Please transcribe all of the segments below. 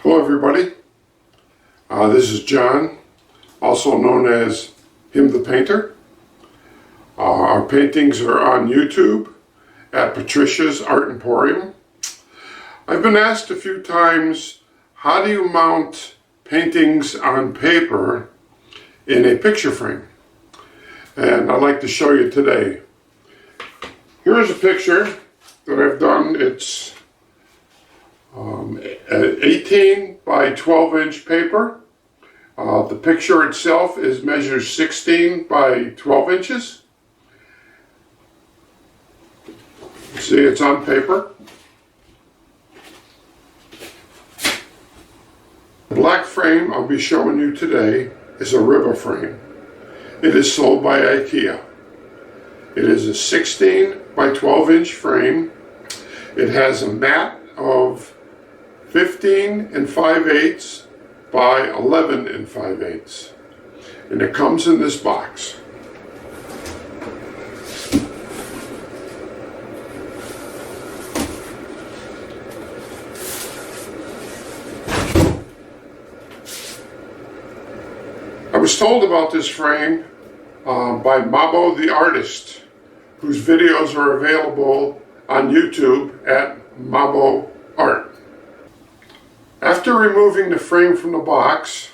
Hello everybody, this is John, also known as Him the Painter. Our paintings are on YouTube at Patricia's Art Emporium. I've been asked a few times, how do you mount paintings on paper in a picture frame? And I'd like to show you today. Here's a picture that I've done. It's 18 by 12 inch paper. The picture itself measures 16 by 12 inches. See, it's on paper. The black frame I'll be showing you today is a ribbon frame. It is sold by IKEA. It is a 16 by 12 inch frame. It has a mat of 15 5/8 by 11 5/8, and it comes in this box. I was told about this frame by Mabo the artist, whose videos are available on YouTube at Mabo Art. After removing the frame from the box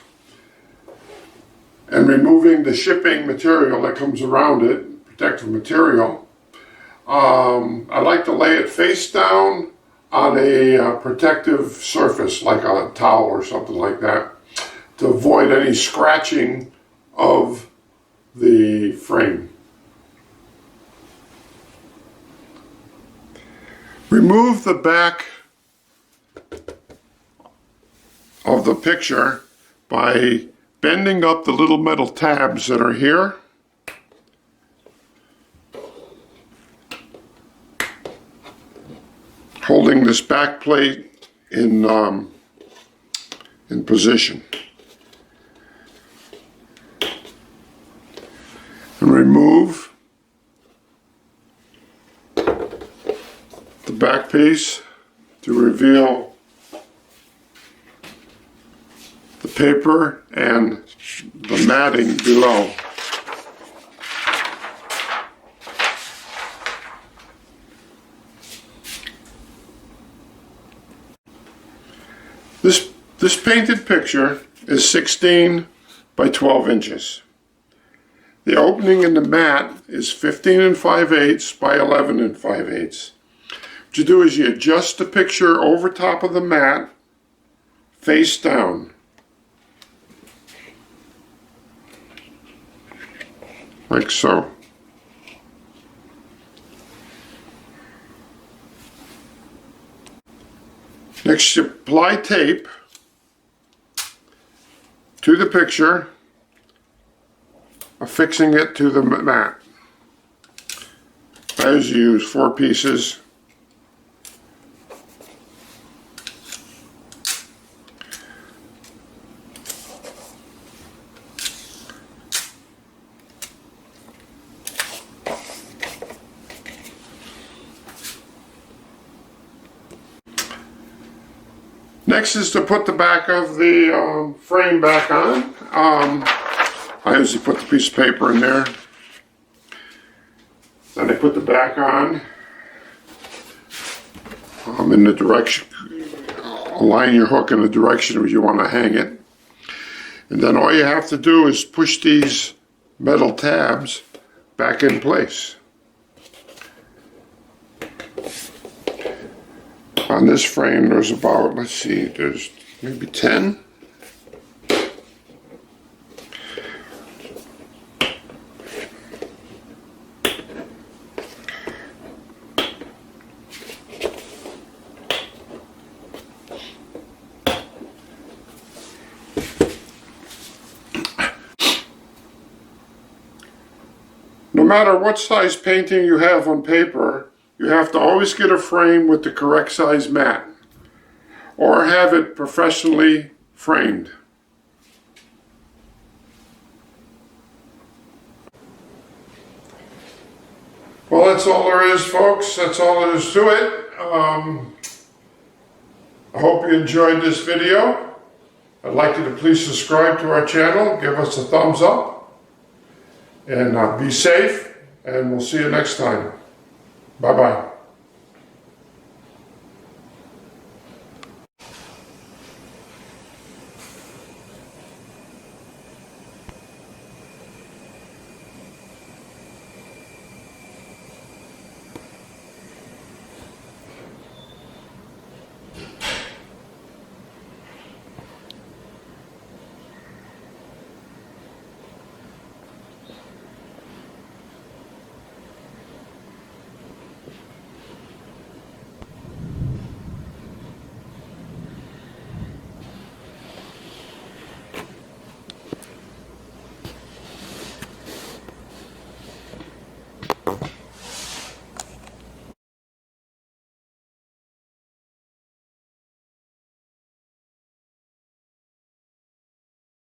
and removing the shipping material that comes around it, protective material, I like to lay it face down on a protective surface like a towel or something like that to avoid any scratching of the frame. Remove the back of the picture by bending up the little metal tabs that are here. Holding this back plate in position. And remove the back piece to reveal the paper and the matting below. This painted picture is 16 by 12 inches. The opening in the mat is 15 5/8 by 11 5/8. What you do is you adjust the picture over top of the mat, face down. Like so. Next, you apply tape to the picture, affixing it to the mat. I usually use 4 pieces. Next is to put the back of the frame back on. I usually put the piece of paper in there. Then I put the back on in the direction, align your hook in the direction where you want to hang it. And then all you have to do is push these metal tabs back in place. On this frame there's about, let's see, there's maybe 10. No matter what size painting you have on paper, you have to always get a frame with the correct size mat, or have it professionally framed. Well, that's all there is, folks. That's all there is to it. I hope you enjoyed this video. I'd like you to please subscribe to our channel, give us a thumbs up, and be safe, and we'll see you next time. Bye-bye.